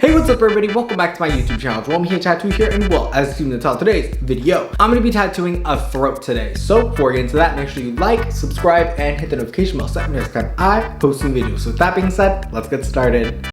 Hey, what's up everybody? Welcome back to my YouTube channel. Jerome here, Tattoo here, and well, as you can tell, today's video, I'm gonna be tattooing a throat today. So before we get into that, make sure you like, subscribe, and hit the notification bell so next time I post new videos. So with that being said, let's get started.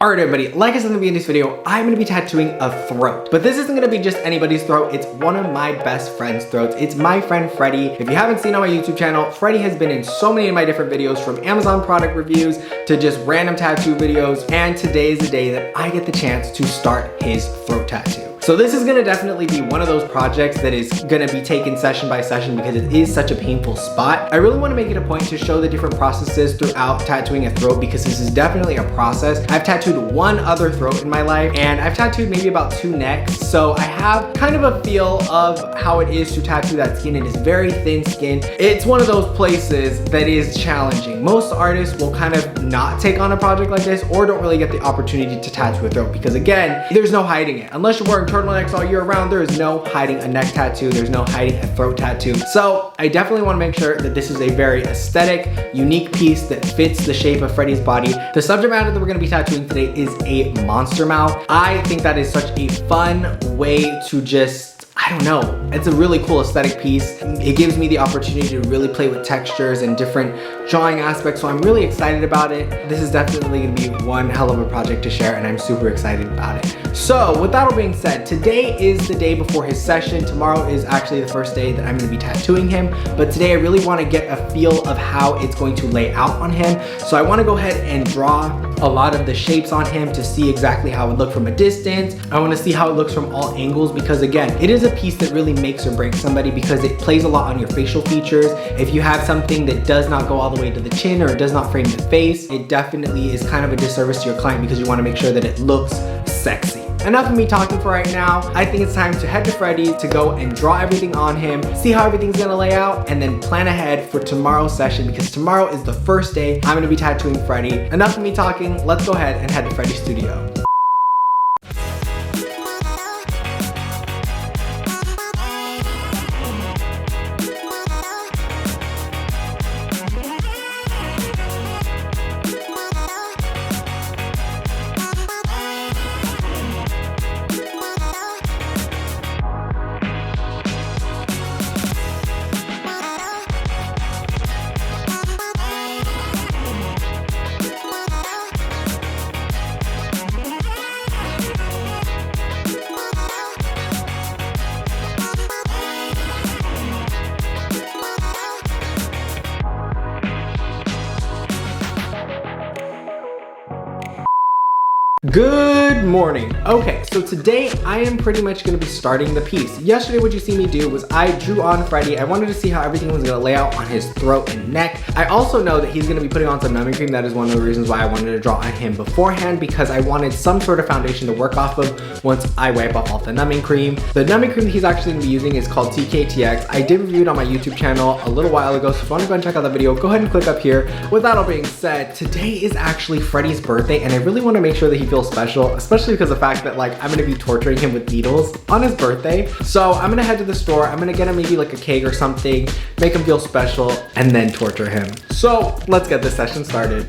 Alright everybody, like I said in the beginning of this video, I'm going to be tattooing a throat. But this isn't going to be just anybody's throat, it's one of my best friend's throats. It's my friend Freddie. If you haven't seen on my YouTube channel, Freddie has been in so many of my different videos, from Amazon product reviews to just random tattoo videos. And today is the day that I get the chance to start his throat tattoo. So this is gonna definitely be one of those projects that is gonna be taken session by session because it is such a painful spot. I really wanna make it a point to show the different processes throughout tattooing a throat because this is definitely a process. I've tattooed one other throat in my life and I've tattooed maybe about 2 necks. So I have kind of a feel of how it is to tattoo that skin. It is very thin skin. It's one of those places that is challenging. Most artists will kind of not take on a project like this or don't really get the opportunity to tattoo a throat because again, there's no hiding it. Unless you're wearing turtlenecks all year round, there is no hiding a neck tattoo, there's no hiding a throat tattoo. So I definitely want to make sure that this is a very aesthetic, unique piece that fits the shape of Freddie's body. The subject matter that we're going to be tattooing today is a monster mouth. I think that is such a fun way to just, I don't know, it's a really cool aesthetic piece. It gives me the opportunity to really play with textures and different drawing aspects, so I'm really excited about it. This is definitely gonna be one hell of a project to share and I'm super excited about it. So with that all being said, today is the day before his session. Tomorrow is actually the first day that I'm gonna be tattooing him, but today I really wanna get a feel of how it's going to lay out on him. So I wanna go ahead and draw a lot of the shapes on him to see exactly how it would look from a distance. I wanna see how it looks from all angles because again, it is a piece that really makes or breaks somebody because it plays a lot on your facial features. If you have something that does not go all the way to the chin or it does not frame the face, it definitely is kind of a disservice to your client because you wanna make sure that it looks sexy. Enough of me talking for right now. I think it's time to head to Freddie to go and draw everything on him, see how everything's gonna lay out, and then plan ahead for tomorrow's session because tomorrow is the first day I'm gonna be tattooing Freddie. Enough of me talking, let's go ahead and head to Freddie's studio. Good morning. Okay, so today I am pretty much going to be starting the piece. Yesterday what you see me do was I drew on Freddie. I wanted to see how everything was going to lay out on his throat and neck. I also know that he's going to be putting on some numbing cream. That is one of the reasons why I wanted to draw on him beforehand because I wanted some sort of foundation to work off of once I wipe off all the numbing cream. The numbing cream that he's actually going to be using is called TKTX. I did review it on my YouTube channel a little while ago, so if you want to go and check out that video, go ahead and click up here. With that all being said, today is actually Freddie's birthday and I really want to make sure that he feels special, especially because of the fact that like I'm gonna be torturing him with needles on his birthday. So I'm gonna head to the store, I'm gonna get him maybe like a cake or something, make him feel special, and then torture him. So let's get this session started.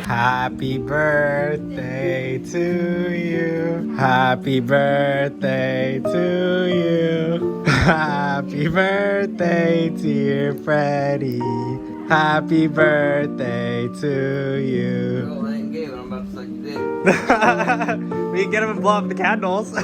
Happy birthday to you. Happy birthday to you. Happy birthday, dear Freddie. Happy birthday to you. Girl, I ain't gay, but I'm about to suck your dick. We can get him and blow up the candles.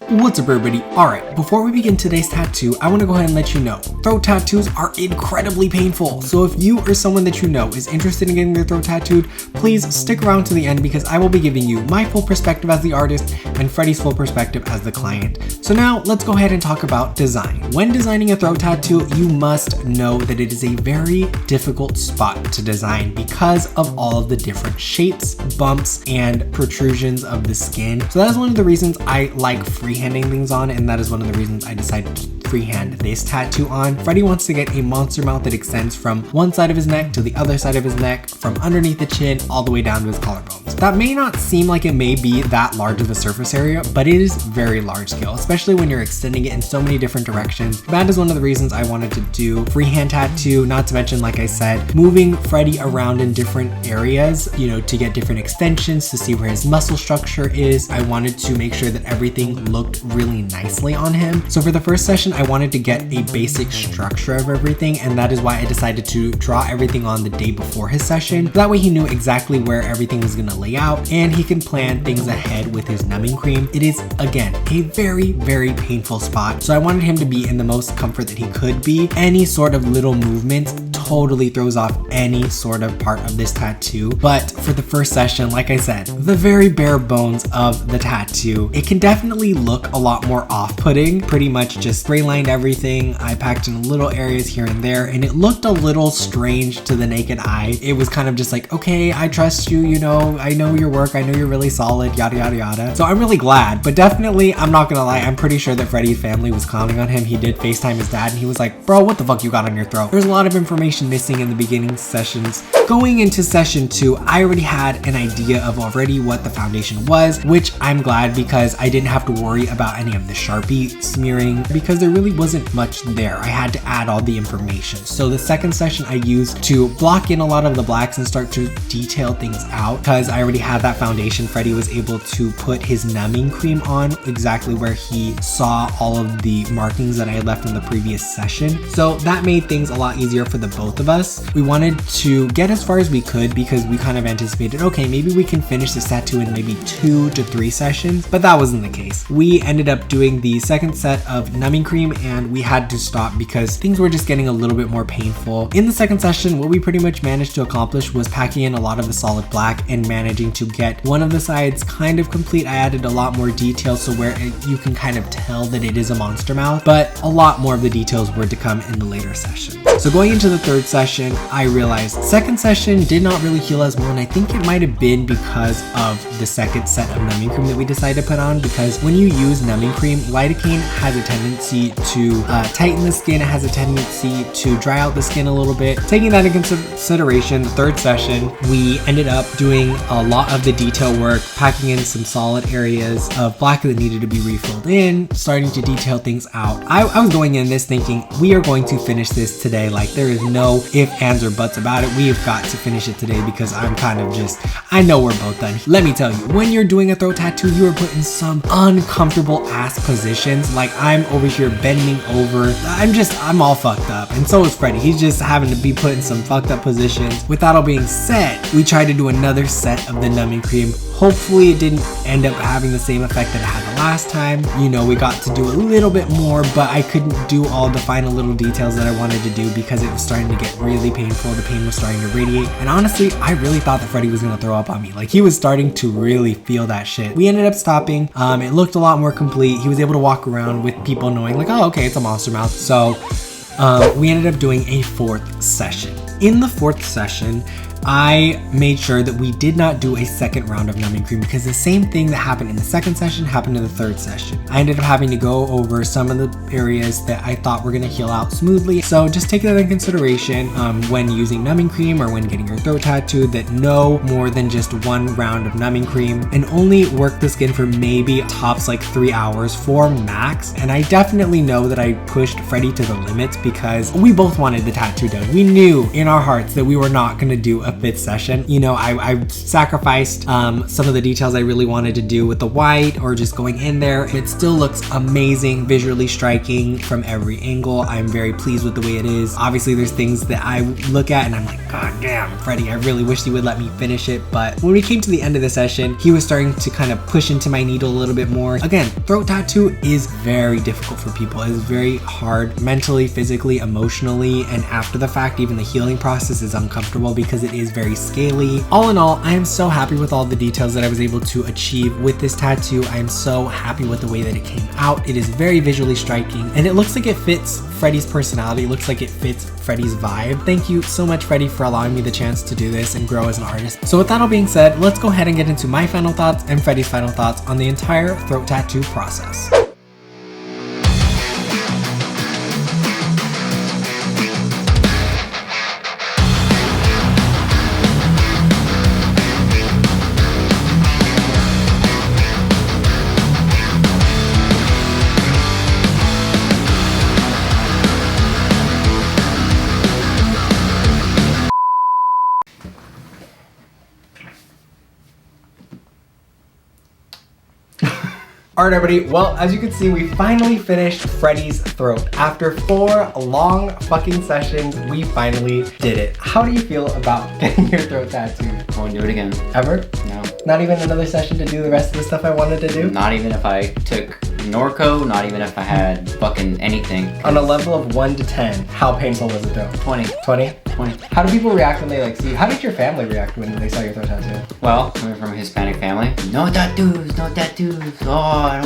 What's up everybody? Alright, before we begin today's tattoo, I want to go ahead and let you know, throat tattoos are incredibly painful. So if you or someone that you know is interested in getting their throat tattooed, please stick around to the end because I will be giving you my full perspective as the artist and Freddie's full perspective as the client. So now let's go ahead and talk about design. When designing a throat tattoo, you must know that it is a very difficult spot to design because of all of the different shapes, bumps, and protrusions of the skin. So that is one of the reasons I like freehand freehanding things on, and that is one of the reasons I decided to freehand this tattoo on. Freddy wants to get a monster mouth that extends from one side of his neck to the other side of his neck, from underneath the chin all the way down to his collarbones. That may not seem like it may be that large of a surface area, but it is very large scale, especially when you're extending it in so many different directions. That is one of the reasons I wanted to do freehand tattoo, not to mention, like I said, moving Freddy around in different areas, you know, to get different extensions, to see where his muscle structure is. I wanted to make sure that everything looked really nicely on him. So for the first session, I wanted to get a basic structure of everything, and that is why I decided to draw everything on the day before his session. That way he knew exactly where everything was gonna lay out, and he can plan things ahead with his numbing cream. It is, again, a very, very painful spot, so I wanted him to be in the most comfort that he could be. Any sort of little movement totally throws off any sort of part of this tattoo. But for the first session, like I said, the very bare bones of the tattoo, it can definitely look a lot more off-putting. Pretty much just spray lined everything. I packed in little areas here and there, and it looked a little strange to the naked eye. It was kind of just like, okay, I trust you, you know, I know your work, I know you're really solid, yada yada yada. So I'm really glad, but definitely, I'm not gonna lie, I'm pretty sure that Freddy's family was clowning on him. He did FaceTime his dad, and he was like, bro, what the fuck you got on your throat? There's a lot of information missing in the beginning sessions. Going into session 2, I already had an idea of already what the foundation was, which I'm glad, because I didn't have to worry about any of the Sharpie smearing, because there really wasn't much there. I had to add all the information. So the second session I used to block in a lot of the blacks and start to detail things out, because I already had that foundation. Freddy was able to put his numbing cream on exactly where he saw all of the markings that I had left in the previous session. So that made things a lot easier for the both of us. We wanted to get as far as we could, because we kind of anticipated, okay, maybe we can finish this tattoo in maybe 2 to 3 sessions, but that wasn't the case. We ended up doing the second set of numbing cream, and we had to stop because things were just getting a little bit more painful. In the second session, what we pretty much managed to accomplish was packing in a lot of the solid black and managing to get one of the sides kind of complete. I added a lot more detail, so where you can kind of tell that it is a monster mouth, but a lot more of the details were to come in the later session. So going into the third session, I realized second session did not really heal as well, and I think it might have been because of the second set of numbing cream that we decided to put on, because when you use numbing cream, lidocaine has a tendency to tighten the skin. It has a tendency to dry out the skin a little bit. Taking that into consideration, the third session, we ended up doing a lot of the detail work, packing in some solid areas of black that needed to be refilled in, starting to detail things out. I was going in this thinking, we are going to finish this today. Like, there is no ifs, ands, or buts about it. We have got to finish it today, because I'm kind of just, I know we're both done. Let me tell you, when you're doing a throat tattoo, you are put in some uncomfortable ass positions. Like, I'm over here bending over. I'm all fucked up. And so is Freddy. He's just having to be put in some fucked up positions. With that all being said, we tried to do another set of the numbing cream. Hopefully it didn't end up having the same effect that it had the last time. You know, we got to do a little bit more, but I couldn't do all the final little details that I wanted to do because it was starting to get really painful. The pain was starting to radiate. And honestly, I really thought that Freddy was gonna throw up on me. Like, he was starting to really feel that shit. We ended up stopping. It looked a lot more complete. He was able to walk around with people knowing like, oh, okay, it's a monster mouth. So we ended up doing a 4th session. In the 4th session, I made sure that we did not do a second round of numbing cream, because the same thing that happened in the second session happened in the third session. I ended up having to go over some of the areas that I thought were going to heal out smoothly. So just take that into consideration when using numbing cream or when getting your throat tattooed, that no more than just 1 round of numbing cream, and only work the skin for maybe tops like 3 hours for max. And I definitely know that I pushed Freddy to the limits, because we both wanted the tattoo done. We knew in our hearts that we were not going to do a 5th session. You know, I sacrificed some of the details I really wanted to do with the white or just going in there. It still looks amazing, visually striking from every angle. I'm very pleased with the way it is. Obviously, there's things that I look at and I'm like, God damn, Freddy, I really wish you would let me finish it. But when we came to the end of the session, he was starting to kind of push into my needle a little bit more. Again, throat tattoo is very difficult for people. It is very hard mentally, physically, emotionally, and after the fact, even the healing process is uncomfortable because it is very scaly. All in all, I am so happy with all the details that I was able to achieve with this tattoo. I am so happy with the way that it came out. It is very visually striking, and it looks like it fits Freddy's personality. It looks like it fits Freddy's vibe. Thank you so much, Freddy, for allowing me the chance to do this and grow as an artist. So with that all being said, let's go ahead and get into my final thoughts and Freddy's final thoughts on the entire throat tattoo process. Alright everybody, well as you can see we finally finished Freddy's throat. After 4 long fucking sessions, we finally did it. How do you feel about getting your throat tattooed? I won't do it again. Ever? No. Not even another session to do the rest of the stuff I wanted to do? Not even if I took Norco, not even if I had fucking anything. On a level of 1 to 10, how painful was it though? 20. 20? 20. How do people react when they like see? How did your family react when they saw your throat tattoo? Well, coming from a Hispanic family, no tattoos, no tattoos. Oh, I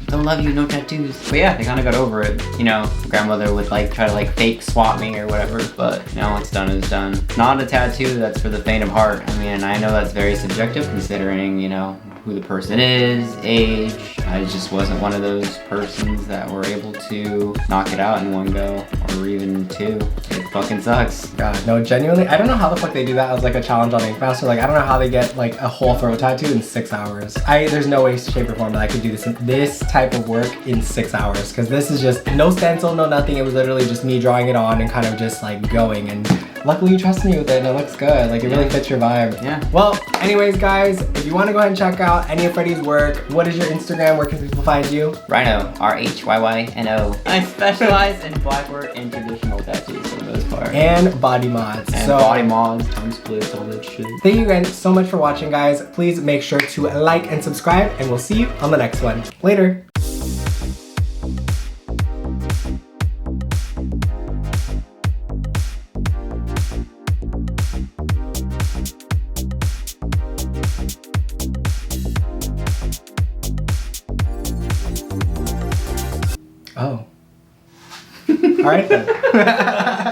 don't love you, no tattoos. But yeah, they kind of got over it. You know, grandmother would like try to like fake swap me or whatever, but you know, what's done is done. Not a tattoo that's for the faint of heart. I mean, I know that's very subjective considering, you know, who the person is, age. I just wasn't one of those persons that were able to knock it out in one go or even 2. It fucking sucks. God, no, genuinely, I don't know how the fuck they do that as like a challenge on Ink Master. Like, I don't know how they get like a whole throat tattoo in 6 hours. There's no way, shape, or form that I could do this type of work in 6 hours. Because this is just no stencil, no nothing. It was literally just me drawing it on and kind of just like going. And luckily you trusted me with it and it looks good. Like, it really fits your vibe. Yeah. Well, anyways, guys, if you want to go ahead and check out any of Freddy's work, what is your Instagram? Where can people find you? Rhino, RHYYNO. I specialize in black work and traditional tattoos for the most part. And body mods. And So, body mods, tongue splits, all that shit. thank you again so much for watching, guys. Please make sure to like and subscribe, and we'll see you on the next one. Later. Oh. All right then.